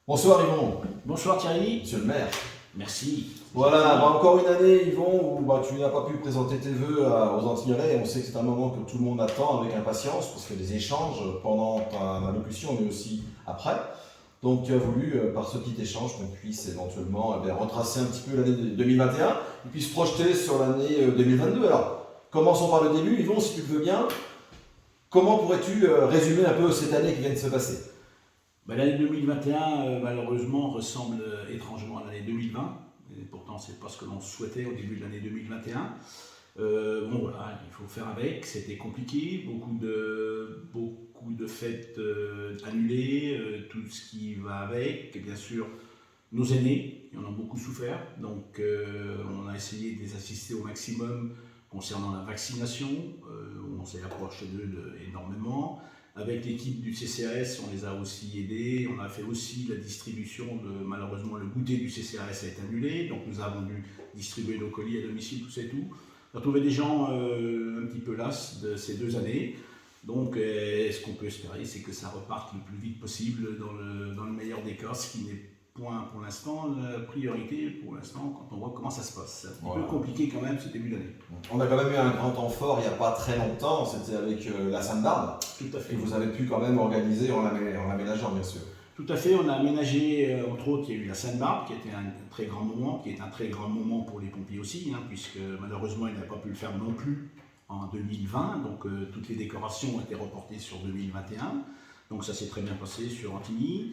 Bonsoir Yvon, Bonsoir Thierry, monsieur le maire. merci. Voilà, encore une année Yvon où tu n'as pas pu présenter tes vœux aux Antillais. On sait que c'est un moment que tout le monde attend avec impatience parce qu'il y a des échanges pendant ta allocution mais aussi après. Donc tu as voulu, par ce petit échange, qu'on puisse éventuellement retracer un petit peu l'année 2021 et puis se projeter sur l'année 2022. Alors, commençons par le début. Yvon, si tu le veux bien, comment pourrais-tu résumer un peu cette année qui vient de se passer? L'année 2021, malheureusement, ressemble étrangement à l'année 2020. Et pourtant, c'est pas ce que l'on souhaitait au début de l'année 2021. Bon voilà, il faut faire avec. C'était compliqué, beaucoup de fêtes annulées, tout ce qui va avec. Et bien sûr, nos aînés, ils en ont beaucoup souffert. Donc, on a essayé de les assister au maximum concernant la vaccination. On s'est approché d'eux énormément. Avec l'équipe du CCAS, on les a aussi aidés. On a fait aussi la distribution de, malheureusement, le goûter du CCAS a été annulé. Donc, nous avons dû distribuer nos colis à domicile, tout ça et tout. On a trouvé des gens un petit peu las de ces 2 années. Donc, ce qu'on peut espérer, c'est que ça reparte le plus vite possible dans le meilleur des cas, ce qui n'est point pour l'instant la priorité pour l'instant quand on voit comment ça se passe. C'est un petit peu compliqué quand même ce début d'année. On a quand même eu un grand temps fort il n'y a pas très longtemps, c'était avec la Sainte-Barbe, Tout à fait. que vous avez pu quand même organiser en l'aménageant bien sûr. Tout à fait, on a aménagé, entre autres, il y a eu la Sainte-Barbe, qui était un très grand moment, qui est un très grand moment pour les pompiers aussi, puisque malheureusement, ils n'avaient pas pu le faire non plus en 2020, donc toutes les décorations ont été reportées sur 2021, donc ça s'est très bien passé sur Antigny,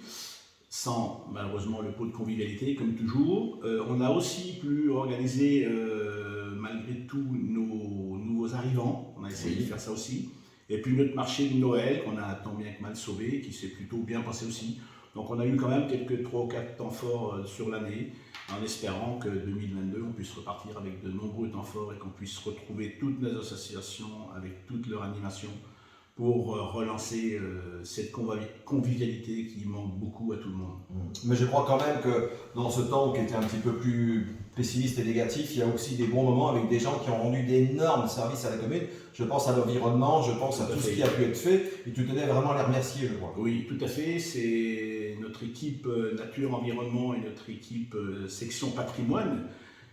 sans malheureusement le pot de convivialité, comme toujours. On a aussi pu organiser, malgré tout, nos nouveaux arrivants, on a essayé de faire ça aussi, et puis notre marché de Noël, qu'on a tant bien que mal sauvé, qui s'est plutôt bien passé aussi. Donc on a eu quand même quelques 3 ou 4 temps forts sur l'année, en espérant que 2022, on puisse repartir avec de nombreux temps forts et qu'on puisse retrouver toutes nos associations avec toute leur animation pour relancer cette convivialité qui manque beaucoup à tout le monde. Mais je crois quand même que dans ce temps qui était un petit peu plus pessimiste et négatif, il y a aussi des bons moments avec des gens qui ont rendu d'énormes services à la commune. Je pense à l'environnement, je pense à tout ce qui a pu être fait, et tu tenais vraiment à les remercier, je crois. Oui, tout à fait. C'est notre équipe Nature Environnement et notre équipe Section Patrimoine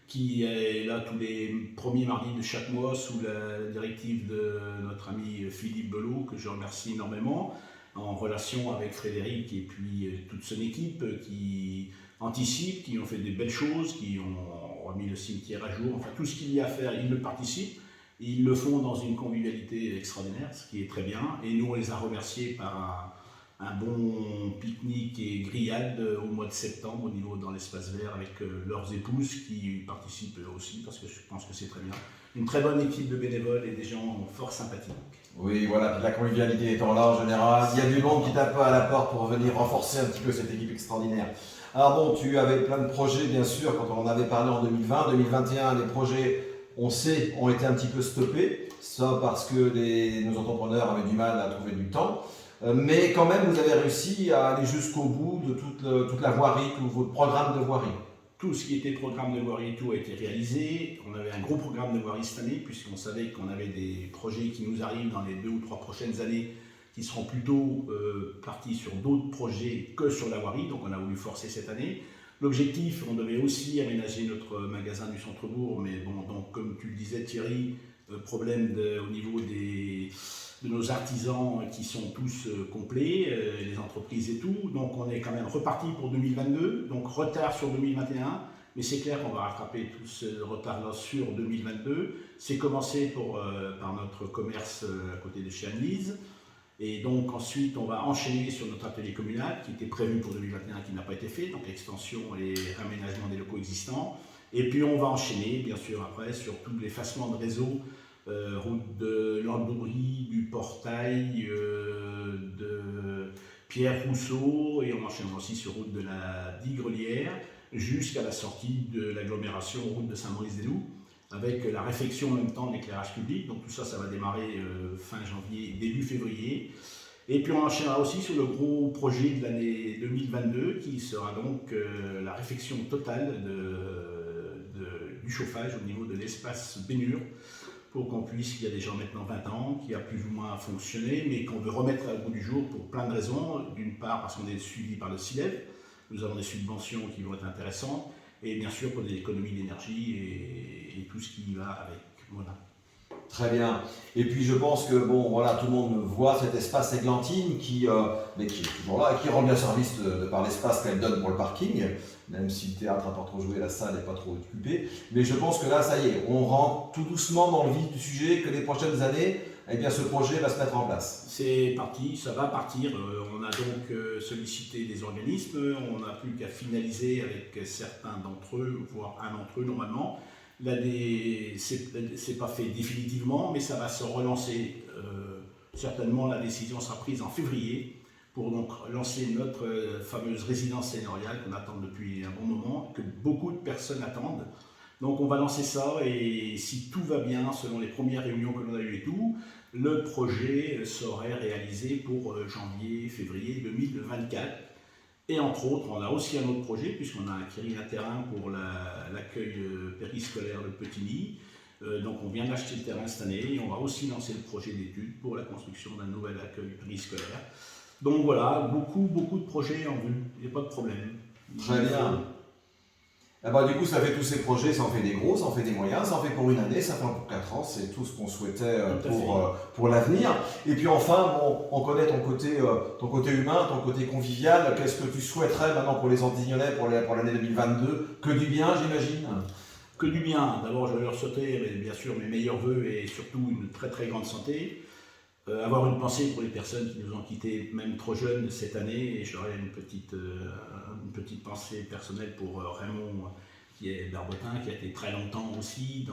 qui est là tous les premiers mardis de chaque mois sous la directive de notre ami Philippe Belot, que je remercie énormément, en relation avec Frédéric et puis toute son équipe qui anticipe, qui ont fait des belles choses, qui ont remis le cimetière à jour, enfin tout ce qu'il y a à faire, ils le participent. Ils le font dans une convivialité extraordinaire, ce qui est très bien. Et nous, on les a remerciés par un bon pique-nique et grillade au mois de septembre au niveau dans l'espace vert avec leurs épouses qui participent eux aussi parce que je pense que c'est très bien. Une très bonne équipe de bénévoles et des gens fort sympathiques. Oui, voilà, puis la convivialité étant là en général, il y a du monde qui tape à la porte pour venir renforcer un petit peu cette équipe extraordinaire. Alors bon, tu avais plein de projets bien sûr, quand on en avait parlé en 2020, 2021, les projets, on sait, ont été un petit peu stoppés, ça parce que nos entrepreneurs avaient du mal à trouver du temps. Mais quand même, vous avez réussi à aller jusqu'au bout de toute la voirie, tout votre programme de voirie. Tout ce qui était programme de voirie et tout a été réalisé. On avait un gros programme de voirie cette année, puisqu'on savait qu'on avait des projets qui nous arrivent dans les 2 ou 3 prochaines années, qui seront plutôt partis sur d'autres projets que sur la voirie. Donc on a voulu forcer cette année. L'objectif, on devait aussi aménager notre magasin du centre-bourg, mais bon, donc comme tu le disais Thierry, problème au niveau de nos artisans qui sont tous complets, les entreprises et tout. Donc on est quand même reparti pour 2022, donc retard sur 2021, mais c'est clair qu'on va rattraper tout ce retard-là sur 2022. C'est commencé par notre commerce à côté de chez Anne-Lise. Et donc ensuite, on va enchaîner sur notre atelier communal qui était prévu pour 2021 et qui n'a pas été fait, donc extension et réaménagement des locaux existants. Et puis on va enchaîner, bien sûr, après, sur tout l'effacement de réseau, route de Landoury, du Portail, de Pierre Rousseau, et on enchaînera aussi sur route de la Digrelière, jusqu'à la sortie de l'agglomération route de Saint-Maurice-des-Loups, avec la réfection en même temps de l'éclairage public. Donc tout ça, ça va démarrer fin janvier, début février. Et puis on enchaînera aussi sur le gros projet de l'année 2022, qui sera donc la réfection totale du chauffage au niveau de l'espace Bénure, pour qu'on puisse, il y a déjà maintenant 20 ans, qui a plus ou moins fonctionné, mais qu'on veut remettre au bout du jour pour plein de raisons. D'une part parce qu'on est suivi par le CILEV, nous avons des subventions qui vont être intéressantes, et bien sûr pour des économies d'énergie et tout ce qui va avec. Voilà. Très bien. Et puis je pense que bon, voilà, tout le monde voit cet espace Églantine mais qui est toujours là et qui rend bien service de par l'espace qu'elle donne pour le parking, même si le théâtre n'a pas trop joué, la salle n'est pas trop occupée. Mais je pense que là, ça y est, on rentre tout doucement dans le vif du sujet, que les prochaines années, eh bien, ce projet va se mettre en place. C'est parti, ça va partir. On a donc sollicité des organismes, on n'a plus qu'à finaliser avec certains d'entre eux, voire un d'entre eux normalement. Là, c'est pas fait définitivement, mais ça va se relancer. Certainement, la décision sera prise en février pour donc lancer notre fameuse résidence seigneuriale qu'on attend depuis un bon moment, que beaucoup de personnes attendent. Donc on va lancer ça et si tout va bien, selon les premières réunions que l'on a eues et tout, le projet serait réalisé pour janvier, février 2024. Et entre autres, on a aussi un autre projet, puisqu'on a acquis un terrain pour l'accueil périscolaire de Petigny. Donc on vient d'acheter le terrain cette année et on va aussi lancer le projet d'études pour la construction d'un nouvel accueil périscolaire. Donc voilà, beaucoup de projets en vue, il n'y a pas de problème. Très bien. Eh ben, du coup, ça fait tous ces projets, ça en fait des gros, ça en fait des moyens, ça en fait pour une année, ça fait pour 4 ans, c'est tout ce qu'on souhaitait pour l'avenir. Et puis enfin, bon, on connaît ton côté humain, ton côté convivial. Qu'est-ce que tu souhaiterais maintenant pour les Antignolais, pour l'année 2022? Que du bien, j'imagine? Que du bien. D'abord, je vais leur souhaiter bien sûr mes meilleurs voeux et surtout une très grande santé. Avoir une pensée pour les personnes qui nous ont quittés, même trop jeunes cette année, et j'aurais une petite pensée personnelle pour Raymond, qui est d'Arbotin, qui a été très longtemps aussi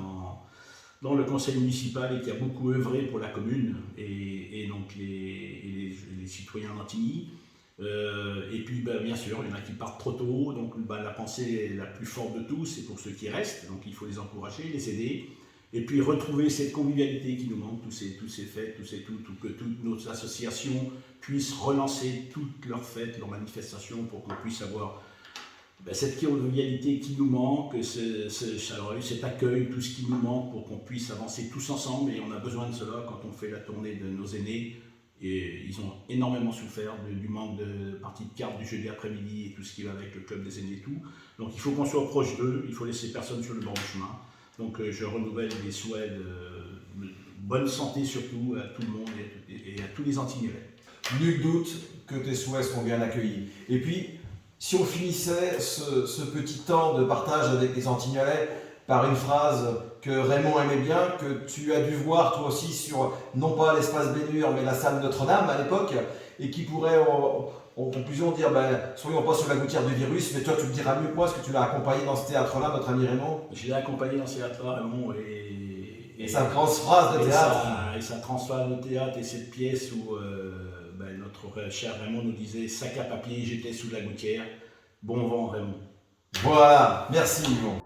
dans le conseil municipal et qui a beaucoup œuvré pour la commune et donc les citoyens d'Antigny. Et puis bien sûr, il y en a qui partent trop tôt, donc la pensée la plus forte de tous, c'est pour ceux qui restent, donc il faut les encourager, les aider. Et puis retrouver cette convivialité qui nous manque, tous ces fêtes, que toutes nos associations puissent relancer toutes leurs fêtes, leurs manifestations pour qu'on puisse avoir cette convivialité qui nous manque, cet accueil, tout ce qui nous manque pour qu'on puisse avancer tous ensemble. Et on a besoin de cela quand on fait la tournée de nos aînés. Et ils ont énormément souffert du manque de parties de cartes du jeudi après-midi et tout ce qui va avec le club des aînés et tout. Donc il faut qu'on soit proche d'eux, il faut laisser personne sur le bord du chemin. Donc je renouvelle les souhaits de bonne santé surtout à tout le monde et à tous les Antignolais. Nul doute que tes souhaits seront bien accueillis. Et puis, si on finissait ce petit temps de partage avec les Antignolais par une phrase que Raymond aimait bien, que tu as dû voir toi aussi sur, non pas l'espace Bénure, mais la salle Notre-Dame à l'époque, et qui pourrait en conclusion dire, soyons pas sur la gouttière du virus, mais toi tu le diras mieux que moi, parce que tu l'as accompagné dans ce théâtre-là, notre ami Raymond. Je l'ai accompagné dans ce théâtre-là, Raymond, et sa transphrase de théâtre. Et sa transphrase de théâtre et cette pièce où notre cher Raymond nous disait « sac à papier, j'étais sous la gouttière, bon vent Raymond ». Voilà, merci Yvon.